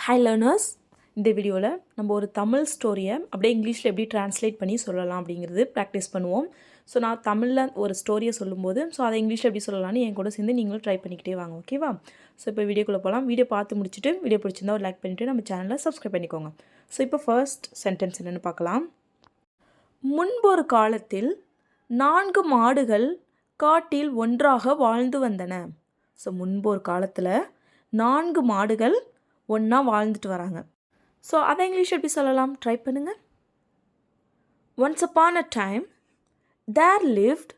Hi learners, இந்த வீடியோவில் நம்ம ஒரு தமிழ் ஸ்டோரியை அப்படியே இங்கிலீஷில் எப்படி ட்ரான்ஸ்லேட் பண்ணி சொல்லலாம் அப்படிங்கிறது ப்ராக்டிஸ் பண்ணுவோம். ஸோ நான் தமிழில் ஒரு ஸ்டோரியை சொல்லும்போது அதை இங்கிலீஷில் எப்படி சொல்லலாம்னு என் கூட சேர்ந்து நீங்களும் ட்ரை பண்ணிக்கிட்டே வாங்க, ஓகேவா? ஸோ இப்போ வீடியோக்குள்ளே போகலாம். வீடியோ பார்த்து முடிச்சுட்டு வீடியோ பிடிச்சிருந்தா ஒரு லைக் பண்ணிவிட்டு நம்ம சேனலை சப்ஸ்கிரைப் பண்ணிக்கோங்க. ஸோ இப்போ ஃபர்ஸ்ட் சென்டென்ஸ் என்னென்னு பார்க்கலாம். முன்பொரு காலத்தில் 4 மாடுகள் காட்டில் ஒன்றாக வாழ்ந்து வந்தன. ஸோ முன்பொரு காலத்தில் 4 மாடுகள் ஒன்றா வாழ்ந்துட்டு வராங்க. ஸோ அதை இங்கிலீஷ் எப்படி சொல்லலாம்? ட்ரை பண்ணுங்கள். Once upon a time there lived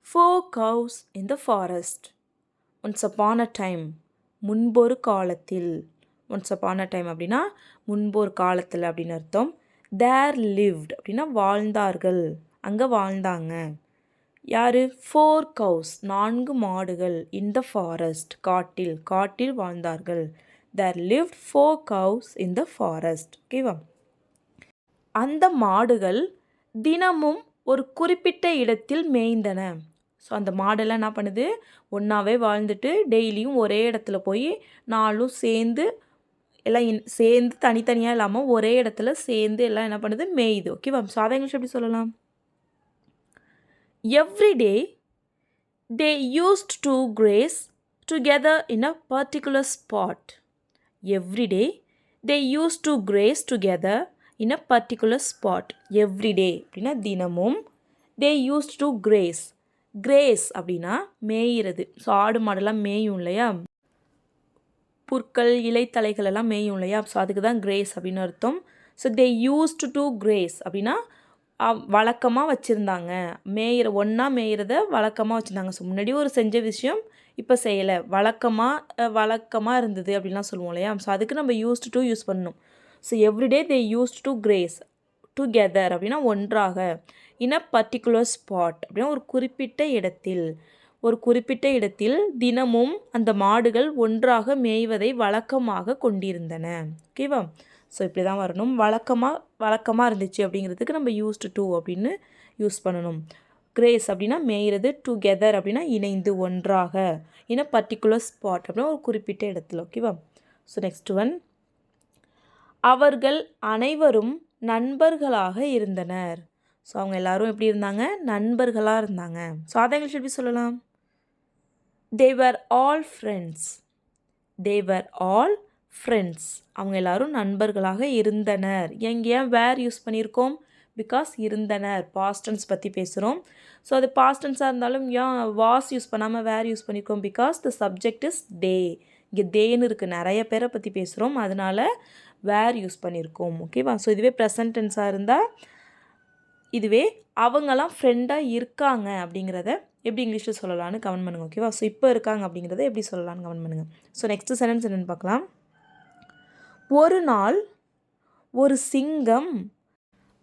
4 cows in the forest. Once upon a time, முன்பொரு காலத்தில். ஒன்ஸ் அப்பான் அ டைம் அப்படின்னா முன்பொரு காலத்தில் அப்படின்னு அர்த்தம். தேர் லிவ்ட் அப்படின்னா வாழ்ந்தார்கள், அங்கே வாழ்ந்தாங்க. யார்? 4 cows, 4 மாடுகள். in the forest, காட்டில் வாழ்ந்தார்கள். There lived 4 cows in the forest. ஓகேவா? அந்த மாடுகள் தினமும் ஒரு குறிப்பிட்ட இடத்தில் மேய்ந்தன. ஸோ அந்த மாடெல்லாம் என்ன பண்ணுது? ஒன்றாவே வாழ்ந்துட்டு டெய்லியும் ஒரே இடத்துல போய் நாளும் சேர்ந்து எல்லாம் சேர்ந்து தனித்தனியாக இல்லாமல் ஒரே இடத்துல சேர்ந்து எல்லாம் என்ன பண்ணுது? மேயுது. ஓகேவா? ஸோ அதை இங்கிலீஷ் எப்படி சொல்லலாம்? Every day they used to grace together in a particular spot. Every day they used to graze together in a particular spot. Every day அப்படின்னா தினமும். they used to graze அப்படின்னா மேயிறது. ஸோ ஆடு மாடெல்லாம் மேயும் இல்லையா, புற்கள் இலைத்தலைகள் எல்லாம் மேயும் இல்லையா, ஸோ அதுக்கு தான் கிரேஸ் அப்படின்னு அர்த்தம். So they used to graze அப்படின்னா வழக்கமாக வச்சுருந்தாங்க. ஒன்றா மேயிறத வழக்கமாக வச்சுருந்தாங்க. ஸோ முன்னாடி ஒரு செஞ்ச விஷயம் இப்போ செய்யலை, வழக்கமாக இருந்தது அப்படின்லாம் சொல்லுவோம் இல்லையா. ஸோ அதுக்கு நம்ம யூஸ்டு டு யூஸ் பண்ணணும். So everyday they used to grace together அப்படின்னா ஒன்றாக. இன் அ பர்டிகுலர் ஸ்பாட் அப்படின்னா ஒரு குறிப்பிட்ட இடத்தில் தினமும் அந்த மாடுகள் ஒன்றாக மேய்வதை வழக்கமாக கொண்டிருந்தன. ஓகேவா? ஸோ இப்படி தான் வரணும். வழக்கமாக இருந்துச்சு அப்படிங்கிறதுக்கு நம்ம யூஸ்டு டு அப்படின்னு யூஸ் பண்ணணும். கிரேஸ் அப்படின்னா மேய்கிறது, டுகெதர் அப்படின்னா இணைந்து ஒன்றாக, இன் அ பர்டிகுலர் ஸ்பாட் அப்படின்னா ஒரு குறிப்பிட்ட இடத்துல. ஓகேவா? ஸோ நெக்ஸ்ட் ஒன், அவர்கள் அனைவரும் நண்பர்களாக இருந்தனர். ஸோ அவங்க எல்லாரும் எப்படி இருந்தாங்க? நண்பர்களாக இருந்தாங்க. ஸோ அதை இங்கிலீஷ் எப்படி சொல்லலாம்? they were all friends. அவங்க எல்லாரும் நண்பர்களாக இருந்தனர். ஏன் வேர் யூஸ் பண்ணியிருக்கோம்? பிகாஸ் இருந்தனர், பாஸ்ட் டென்ஸ் பற்றி பேசுகிறோம். ஸோ அது பாஸ்ட் டென்ஸாக இருந்தாலும் ஏன் வாஸ் யூஸ் பண்ணாமல் வேர் யூஸ் பண்ணியிருக்கோம்? பிகாஸ் த சப்ஜெக்ட் இஸ் தே. இங்கே தேன்னு இருக்குது, நிறைய பேரை பற்றி பேசுகிறோம், அதனால் வேர் யூஸ் பண்ணியிருக்கோம். ஓகேவா? ஸோ இதுவே ப்ரெசன்ட் டென்ஸாக இருந்தால் இதுவே அவங்கெல்லாம் ஃப்ரெண்டாக இருக்காங்க அப்படிங்கிறத எப்படி இங்கிலீஷில் சொல்லலான்னு கமெண்ட் பண்ணுங்கள். ஓகேவா? ஸோ இப்போ இருக்காங்க அப்படிங்கிறத எப்படி சொல்லலான்னு கமெண்ட் பண்ணுங்கள். ஸோ நெக்ஸ்ட்டு சென்டென்ஸ் என்னென்னு பார்க்கலாம். ஒரு நாள் ஒரு சிங்கம்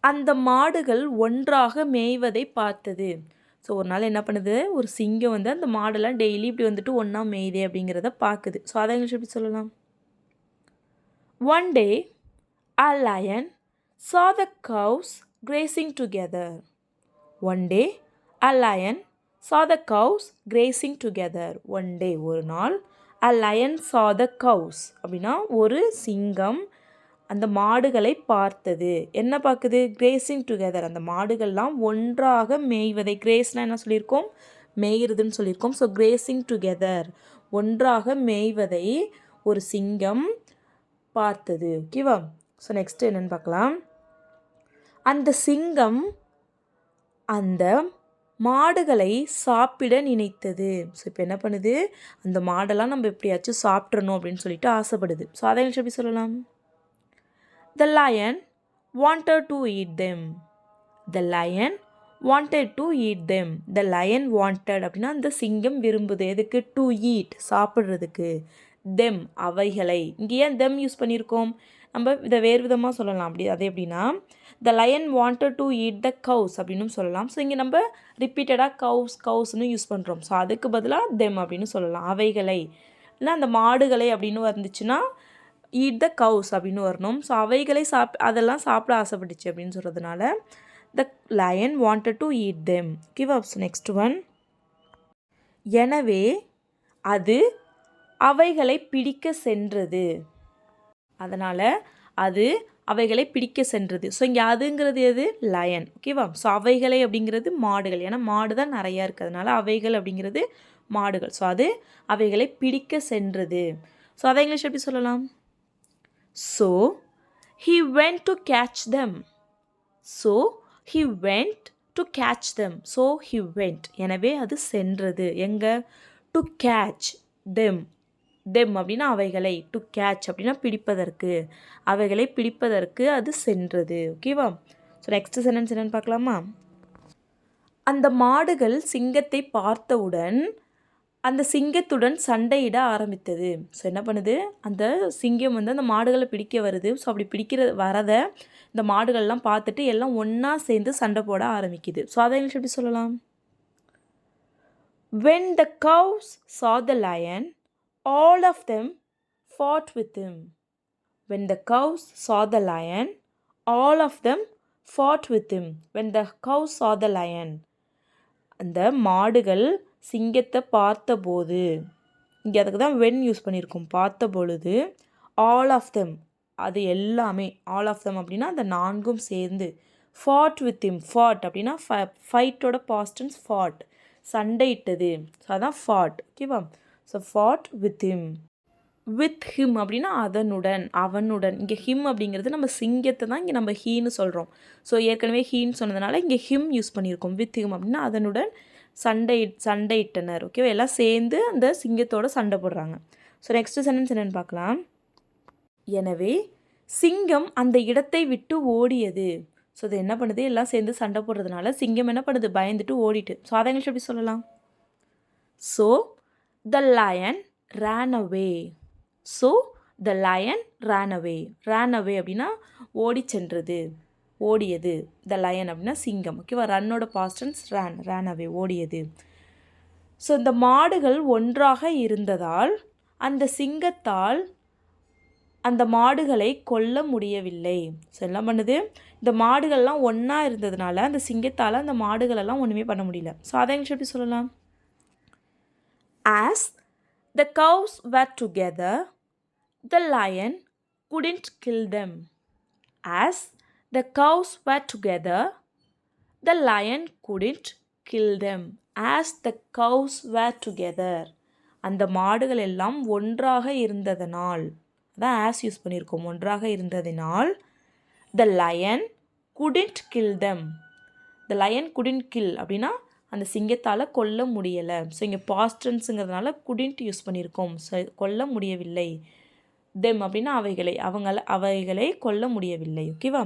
அந்த மாடுகள் ஒன்றாக மேய்வதை பார்த்தது. ஸோ ஒரு நாள் என்ன பண்ணுது? ஒரு சிங்கம் அந்த மாடெல்லாம் டெய்லி இப்படி வந்துட்டு ஒன்றா மேய்தே அப்படிங்கிறத பார்க்குது. ஸோ அதை இங்கிலீஷ் எப்படி சொல்லலாம்? One day a lion saw the cows grazing together. One day a lion saw the cows grazing together. One day, ஒரு நாள், a lion saw the cows அப்படின்னா ஒரு சிங்கம் அந்த மாடுகளை பார்த்தது. என்ன பார்க்குது? கிரேசிங் டுகெதர், அந்த மாடுகள்லாம் ஒன்றாக மேய்வதை. கிரேஸ்னால் என்ன சொல்லியிருக்கோம்? மேய்கிறதுன்னு சொல்லியிருக்கோம். ஸோ கிரேசிங் டுகெதர், ஒன்றாக மேய்வதை ஒரு சிங்கம் பார்த்தது. ஓகேவா? ஸோ நெக்ஸ்ட்டு என்னென்னு பார்க்கலாம். அந்த சிங்கம் அந்த மாடுகளை சாப்பிட நினைத்தது. ஸோ இப்போ என்ன பண்ணுது? அந்த மாடெல்லாம் நம்ம எப்படியாச்சும் சாப்பிட்றணும் அப்படின்னு சொல்லிட்டு ஆசைப்படுது. ஸோ அதை எப்படி சொல்லலாம்? The lion wanted to eat them. The lion wanted to eat them. The lion wanted அப்படின்னா அந்த சிங்கம் விரும்புது. எதுக்கு? to eat, சாப்பிட்றதுக்கு. them, அவைகளை. இங்கே ஏன் them யூஸ் பண்ணியிருக்கோம்? நம்ம இதை வேறு விதமாக சொல்லலாம். அது எப்படின்னா the lion wanted to eat the cows அப்படின்னு சொல்லலாம். ஸோ இங்கே நம்ம ரிப்பீட்டடாக கவுஸ்னு யூஸ் பண்ணுறோம். ஸோ அதுக்கு பதிலாக them அப்படின்னு சொல்லலாம். அவைகளை, இல்லை அந்த மாடுகளை அப்படின்னு வந்துச்சுன்னா eat the cows அப்படின்னு வரணும். ஸோ அவைகளை அதெல்லாம் சாப்பிட ஆசைப்பட்டுச்சு அப்படின்னு சொல்கிறதுனால the lion wanted to eat them. Give up. Next one, எனவே அது அவைகளை பிடிக்க சென்றது. அதனால் அது அவைகளை பிடிக்க சென்றது. ஸோ இங்கே அதுங்கிறது எது? லயன். ஓகேவா? ஸோ அவைகளை அப்படிங்கிறது மாடுகள். ஏன்னா மாடு தான் நிறையா இருக்கிறதுனால அவைகள் அப்படிங்கிறது மாடுகள். ஸோ அது அவைகளை பிடிக்க சென்றது. ஸோ அதை இங்கிலீஷ் எப்படி சொல்லலாம்? So he went to catch them. So he went to catch them. So he went. எனவே அது சென்றது. எங்கே? to catch them. them அப்படின்னா அவைகளை, டு கேட்ச் அப்படின்னா பிடிப்பதற்கு, அவைகளை பிடிப்பதற்கு அது சென்றது. ஓகேவா? ஸோ நெக்ஸ்ட் சென்டென்ஸ் என்னென்னு பார்க்கலாமா? அந்த மாடுகள் சிங்கத்தை பார்த்தவுடன் அந்த சிங்கத்துடன் சண்டையிட ஆரம்பித்தது. ஸோ என்ன பண்ணுது? அந்த சிங்கம் வந்து அந்த மாடுகளை பிடிக்க வருது. ஸோ அப்படி வரதை இந்த மாடுகள்லாம் பார்த்துட்டு எல்லாம் ஒன்றா சேர்ந்து சண்டை போட ஆரம்பிக்குது. ஸோ அதை இங்கிலீஷ் எப்படி சொல்லலாம்? When the cows saw the lion, all of them fought with him. When the cows saw the lion, all of them fought with him. When the cows saw the lion. அந்த மாடுகள் சிங்கத்தை பார்த்தபோது, இங்கே அதுக்கு தான் when use பண்ணியிருக்கோம். பார்த்த பொழுது ஆல் ஆஃப் தெம், அது எல்லாமே, ஆல் ஆஃப் தெம் அப்படின்னா அந்த நான்கும் சேர்ந்து, fought with him. fought அப்படின்னா ஃபைட்டோட பாஸ்டன்ஸ் fought, சண்டையிட்டது. ஸோ அதான் fought. ஓகேவா? So fought with him. with him அப்படின்னா அதனுடன், அவனுடன். இங்கே ஹிம் அப்படிங்கிறது நம்ம சிங்கத்தை தான் இங்கே நம்ம ஹீன்னு சொல்கிறோம். ஸோ ஏற்கனவே ஹீன்னு சொன்னதுனால இங்கே ஹிம் யூஸ் பண்ணியிருக்கோம். with him அப்படின்னா அதனுடன் சண்டையிட்டனர். ஓகேவா? எல்லாம் சேர்ந்து அந்த சிங்கத்தோட சண்டை போடுறாங்க. ஸோ நெக்ஸ்ட் சென்டென்ஸ் என்னென்னு பார்க்கலாம். எனவே சிங்கம் அந்த இடத்தை விட்டு ஓடியது. ஸோ அது என்ன பண்ணுது? எல்லாம் சேர்ந்து சண்டை போடுறதுனால சிங்கம் என்ன பண்ணுது? பயந்துட்டு ஓடிட்டு. ஸோ அதை இங்கிலீஷ் எப்படி சொல்லலாம்? So the line ran away. So the line ran away. ran away அப்படின்னா ஓடி சென்றது, ஓடியது. த லயன் அப்படின்னா சிங்கம். ஓகேவா? ரன்னோட பாஸ்டன்ஸ் ran away, ஓடியது. ஸோ இந்த மாடுகள் ஒன்றாக இருந்ததால் அந்த சிங்கத்தால் அந்த மாடுகளை கொல்ல முடியவில்லை. ஸோ என்ன பண்ணுது? இந்த மாடுகள்லாம் ஒன்றா இருந்ததுனால அந்த சிங்கத்தால் அந்த மாடுகளெல்லாம் ஒன்றுமே பண்ண முடியல. ஸோ அதை எங்கே எப்படி சொல்லலாம்? As the cows were together, the lion couldn't kill them. As the cows were together, the lion couldn't kill them. As the cows were together. அந்த மாடுகள் எல்லாம் ஒன்றாக இருந்ததனால், அதான் as யூஸ் பண்ணியிருக்கோம். ஒன்றாக இருந்ததினால் the lion couldn't kill them. the lion couldn't kill அப்படின்னா அந்த சிங்கத்தால் கொல்ல முடியலை. ஸோ இங்கே பாஸ்டன்ஸுங்கிறதுனால குடின்ட் யூஸ் பண்ணியிருக்கோம். ஸோ கொல்ல முடியவில்லை. தெம் அப்படின்னா அவைகளை, அவைகளை கொல்ல முடியவில்லை. ஓகேவா?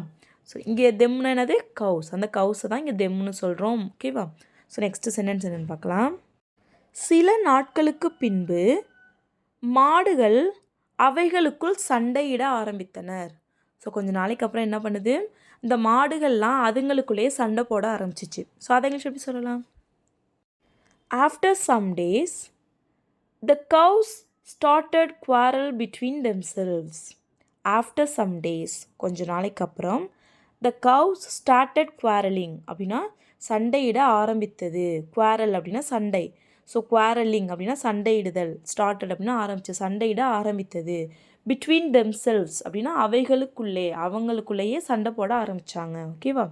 ஸோ இங்கே தெம்னு என்னது? கவுஸ். அந்த கவுஸை தான் இங்கே தெம்னு சொல்கிறோம். ஓகேவா? ஸோ நெக்ஸ்ட் சென்டென்ஸ் என்னென்னு பார்க்கலாம். சில நாட்களுக்கு பின்பு மாடுகள் அவைகளுக்குள் சண்டையிட ஆரம்பித்தனர். ஸோ கொஞ்சம் நாளைக்கு அப்புறம் என்ன பண்ணுது? இந்த மாடுகள்லாம் அதுங்களுக்குள்ளேயே சண்டை போட ஆரம்பிச்சிச்சு. ஸோ அதை எங்களுக்கு எப்படி சொல்லலாம்? After some days, the cows started quarrel between themselves. After some days, கொஞ்ச நாளைக்கு அப்புறம் the cows started quarreling அப்படின்னா சண்டையிட ஆரம்பித்தது. quarrel அப்படின்னா சண்டை. ஸோ quarreling அப்படின்னா சண்டையிடுதல். started அப்படின்னா ஆரம்பிச்சு, சண்டையிட ஆரம்பித்தது. between themselves அப்படின்னா அவைகளுக்குள்ளே, அவங்களுக்குள்ளேயே சண்டை போட ஆரம்பித்தாங்க. ஓகேவா?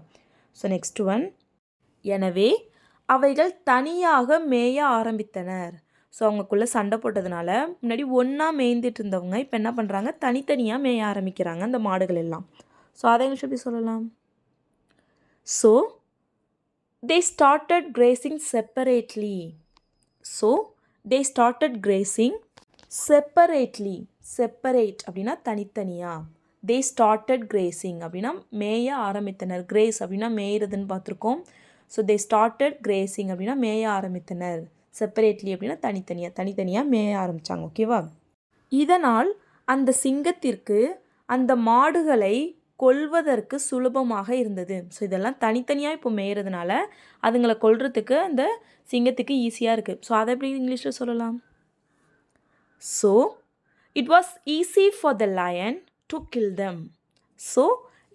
So next one. எனவே அவைகள் தனியாக மேய ஆரம்பித்தனர். ஸோ அவங்களுக்குள்ளே சண்டை போட்டதுனால முன்னாடி ஒன்றா மேய்ந்துட்டு இருந்தவங்க இப்போ என்ன பண்ணுறாங்க? தனித்தனியாக மேய ஆரம்பிக்கிறாங்க அந்த மாடுகள் எல்லாம். ஸோ அதை எப்படி சொல்லலாம்? So they started grazing separately. So they started grazing separately. separate அப்படின்னா தனித்தனியாக. they started grazing அப்படின்னா மேய ஆரம்பித்தனர். கிரேஸ் அப்படின்னா மேயிறதுன்னு பார்த்துருக்கோம். ஸோ they started grazing அப்படின்னா மேய ஆரம்பித்தனர். செப்பரேட்லி அப்படின்னா தனித்தனியாக மேய ஆரம்பித்தாங்க. ஓகேவா? இதனால் அந்த சிங்கத்திற்கு அந்த மாடுகளை கொல்வதற்கு சுலபமாக இருந்தது. ஸோ இதெல்லாம் தனித்தனியாக இப்போ மேயறதுனால அதுங்களை கொல்றதுக்கு அந்த சிங்கத்துக்கு ஈஸியாக இருக்குது. ஸோ அதை எப்படி இங்கிலீஷில் சொல்லலாம்? So it was easy for the lion to kill them. So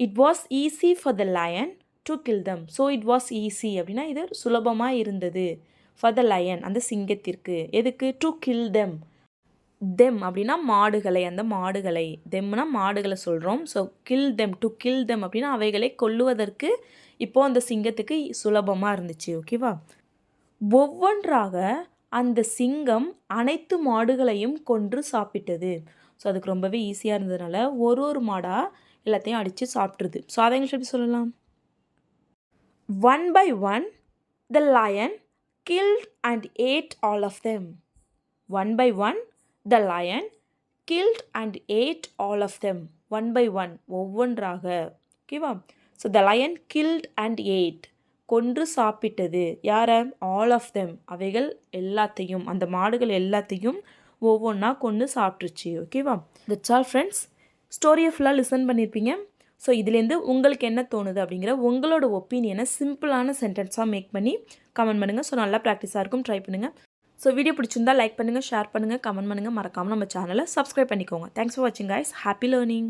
it was easy for the lion to kill them. So it was easy அப்படின்னா இது சுலபமாக இருந்தது. ஃபார் த லயன் அந்த சிங்கத்திற்கு. எதுக்கு? To kill them. தெம் அப்படின்னா மாடுகளை, அந்த மாடுகளை, தெம்னா மாடுகளை சொல்கிறோம். So kill them, to kill them அப்படின்னா அவைகளை கொல்லுவதற்கு இப்போது அந்த சிங்கத்துக்கு சுலபமாக இருந்துச்சு. ஓகேவா? ஒவ்வொன்றாக அந்த சிங்கம் அனைத்து மாடுகளையும் கொன்று சாப்பிட்டது. ஸோ அதுக்கு ரொம்பவே ஈஸியாக இருந்ததுனால ஒரு ஒரு மாடாக எல்லாத்தையும் அடித்து சாப்பிட்ருது. ஸோ அதை இங்கிலீஷ் எப்படி சொல்லலாம்? One by one, the lion killed and ate all of them. One by one, the lion killed and ate all of them. One by one, ஒவ்வொன்றாக. ஓகேவா? So the lion killed and ate. கொன்று சாப்பிட்டது. யாரை? All of them. அவைகள் எல்லாத்தையும், அந்த மாடுகள் எல்லாத்தையும் ஒவ்வொன்றா கொன்று சாப்பிட்ருச்சு. ஓகேவா? That's all friends. ஸ்டோரியை ஃபுல்லாக லிசன் பண்ணியிருப்பீங்க. ஸோ இதுலேருந்து உங்களுக்கு என்ன தோணுது அப்படிங்கிற உங்களோட ஒப்பீனியனை சிம்பிளான சென்டென்ஸாக மேக் பண்ணி கமெண்ட் பண்ணுங்கள். ஸோ நல்லா ப்ராக்டிஸாக இருக்கும், ட்ரை பண்ணுங்கள். ஸோ வீடியோ பிடிச்சிருந்தா லைக் பண்ணுங்கள், ஷேர் பண்ணுங்கள், கமெண்ட் பண்ணுங்கள். மறக்காமல் நம்ம சேனலை சப்ஸ்கிரைப் பண்ணிக்கோங்க. தேங்க்ஸ் ஃபார் வாட்சிங் கைஸ். Happy learning.